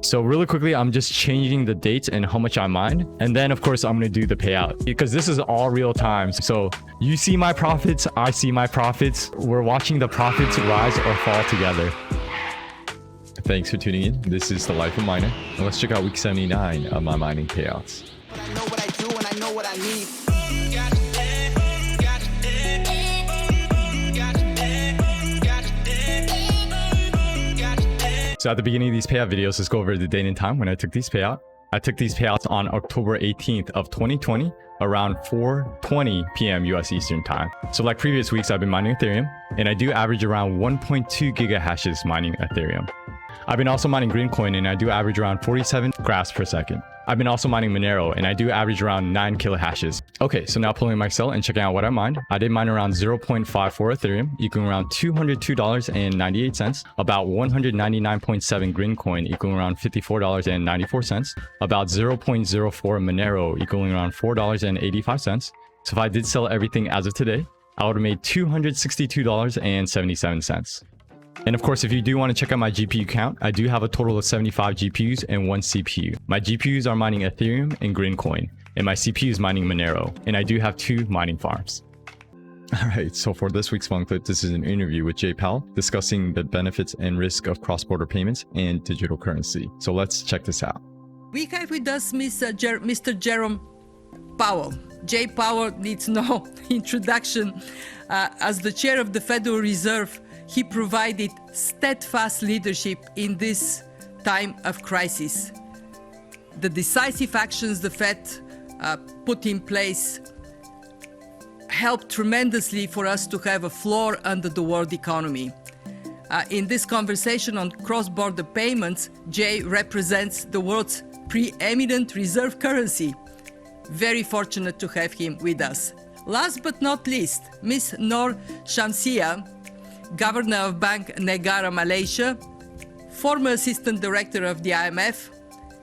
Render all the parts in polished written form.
So really quickly, I'm just changing the dates and how much I mine. And then of course, I'm going to do the payout because this is all real time. So you see my profits, I see my profits. We're watching the profits rise or fall together. Thanks for tuning in. This is The Life of Miner. And let's check out week 79 of my mining payouts. I know what I do and I know what I need. So at the beginning of these payout videos, let's go over the date and time when I took these payouts. I took these payouts on October 18th of 2020, around 4:20 p.m. US Eastern time. So like previous weeks, I've been mining Ethereum, and I do average around 1.2 gigahashes mining Ethereum. I've been also mining Greencoin, and I do average around 47 graphs per second. I've been also mining Monero, and I do average around 9 kilohashes. Okay, so now pulling my Excel and checking out what I mined. I did mine around 0.54 Ethereum, equaling around $202.98, about 199.7 Greencoin, equaling around $54.94, about 0.04 Monero, equaling around $4.85. So if I did sell everything as of today, I would have made $262.77. And of course, if you do want to check out my GPU count, I do have a total of 75 GPUs and 1 CPU. My GPUs are mining Ethereum and Greencoin, and my CPU is mining Monero, and I do have 2 mining farms. Alright, so for this week's fun clip, this is an interview with Jay Powell discussing the benefits and risk of cross-border payments and digital currency. So let's check this out. We have with us Mr. Jerome Powell. Jay Powell needs no introduction. As the chair of the Federal Reserve, he provided steadfast leadership in this time of crisis. The decisive actions the Fed put in place helped tremendously for us to have a floor under the world economy. In this conversation on cross-border payments, Jay represents the world's preeminent reserve currency. Very fortunate to have him with us. Last but not least, Ms. Noor Shamsia, Governor of Bank Negara, Malaysia, former Assistant Director of the IMF.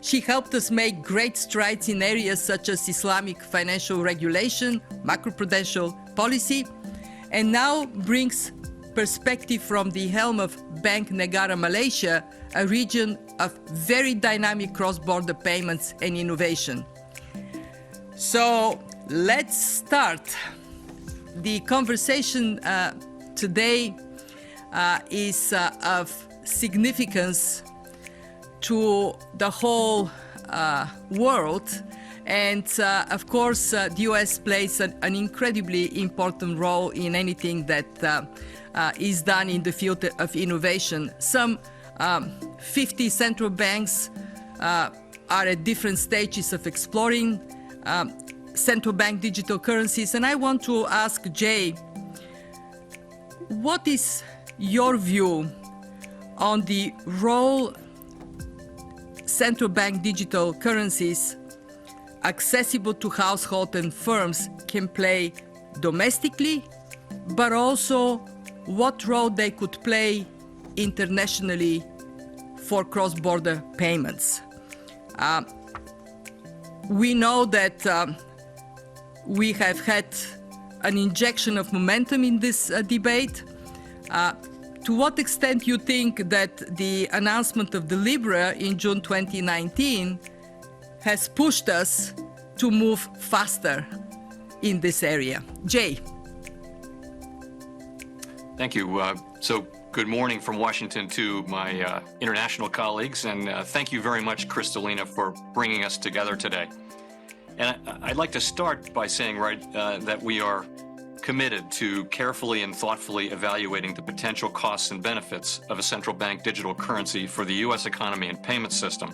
She helped us make great strides in areas such as Islamic financial regulation, macroprudential policy, and now brings perspective from the helm of Bank Negara, Malaysia, a region of very dynamic cross-border payments and innovation. So let's start. The conversation today is of significance to the whole world, and of course the US plays an incredibly important role in anything that is done in the field of innovation. Some 50 central banks are at different stages of exploring central bank digital currencies, and I want to ask Jay, what is your view on the role central bank digital currencies accessible to households and firms can play domestically, but also what role they could play internationally for cross-border payments? We know that we have had an injection of momentum in this debate. To what extent you think that the announcement of the Libra in June 2019 has pushed us to move faster in this area? Jay. Thank you. So good morning from Washington to my international colleagues, and thank you very much, Kristalina, for bringing us together today. And I'd like to start by saying that we are committed to carefully and thoughtfully evaluating the potential costs and benefits of a central bank digital currency for the U.S. economy and payment system,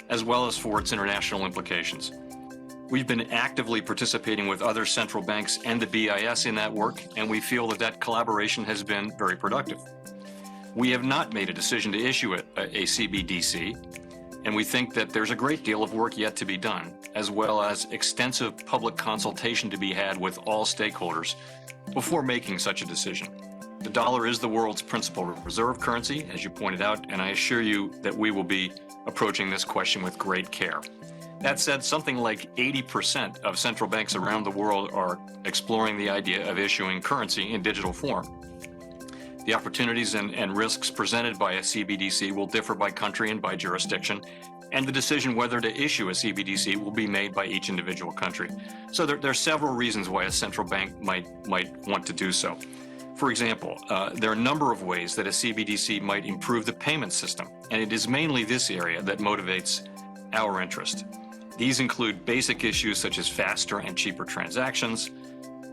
as well as for its international implications. We've been actively participating with other central banks and the BIS in that work, and we feel that collaboration has been very productive. We have not made a decision to issue a CBDC, and we think that there's a great deal of work yet to be done, as well as extensive public consultation to be had with all stakeholders before making such a decision. The dollar is the world's principal reserve currency, as you pointed out, and I assure you that we will be approaching this question with great care. That said, something like 80% of central banks around the world are exploring the idea of issuing currency in digital form. The opportunities and risks presented by a CBDC will differ by country and by jurisdiction, and the decision whether to issue a CBDC will be made by each individual country. So there are several reasons why a central bank might want to do so. For example, there are a number of ways that a CBDC might improve the payment system, and it is mainly this area that motivates our interest. These include basic issues such as faster and cheaper transactions,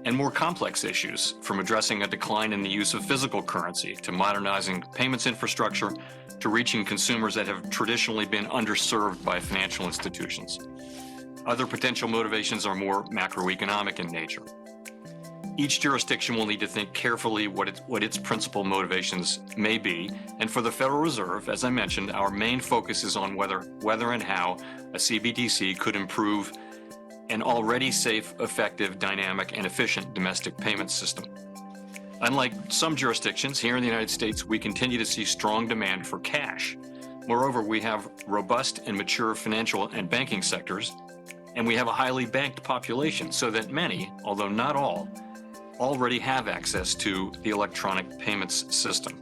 and more complex issues, from addressing a decline in the use of physical currency to modernizing payments infrastructure to reaching consumers that have traditionally been underserved by financial institutions. Other potential motivations are more macroeconomic in nature. Each jurisdiction will need to think carefully what its principal motivations may be, and for the Federal Reserve, as I mentioned, our main focus is on whether and how a CBDC could improve an already safe, effective, dynamic, and efficient domestic payment system. Unlike some jurisdictions, here in the United States, we continue to see strong demand for cash. Moreover, we have robust and mature financial and banking sectors, and we have a highly banked population, so that many, although not all, already have access to the electronic payments system.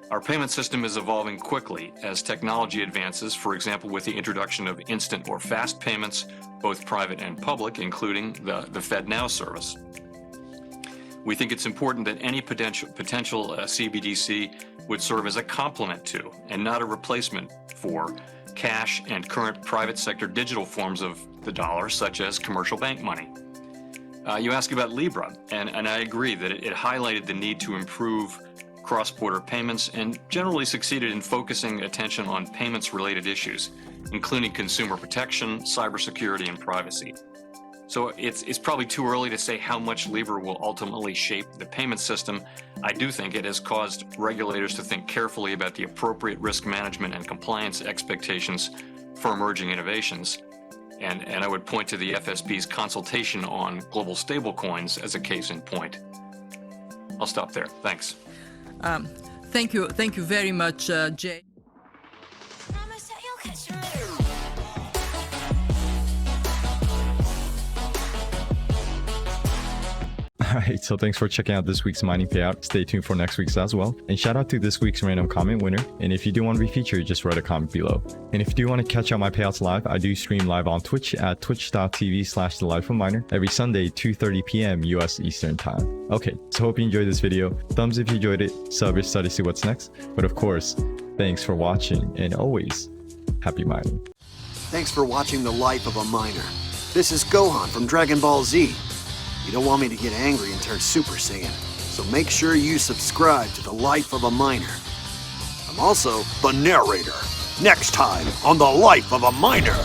Our payment system is evolving quickly as technology advances, for example, with the introduction of instant or fast payments, both private and public, including the FedNow service. We think it's important that any potential CBDC would serve as a complement to, and not a replacement for, cash and current private sector digital forms of the dollar, such as commercial bank money. You ask about Libra, and I agree that it highlighted the need to improve cross-border payments and generally succeeded in focusing attention on payments-related issues, including consumer protection, cybersecurity, and privacy. So it's probably too early to say how much Libra will ultimately shape the payment system. I do think it has caused regulators to think carefully about the appropriate risk management and compliance expectations for emerging innovations. And I would point to the FSB's consultation on global stablecoins as a case in point. I'll stop there. Thanks. Thank you very much, Jay. Alright, so thanks for checking out this week's mining payout. Stay tuned for next week's as well. And shout out to this week's random comment winner. And if you do want to be featured, just write a comment below. And if you do want to catch out my payouts live, I do stream live on Twitch at twitch.tv/thelifeofaminer every Sunday, 2:30 p.m. US Eastern Time. Okay, so hope you enjoyed this video. Thumbs if you enjoyed it, sub if you study to see what's next. But of course, thanks for watching, and always, happy mining. Thanks for watching The Life of a Miner. This is Gohan from Dragon Ball Z. You don't want me to get angry and turn Super Saiyan, so make sure you subscribe to The Life of a Miner. I'm also the narrator. Next time on The Life of a Miner.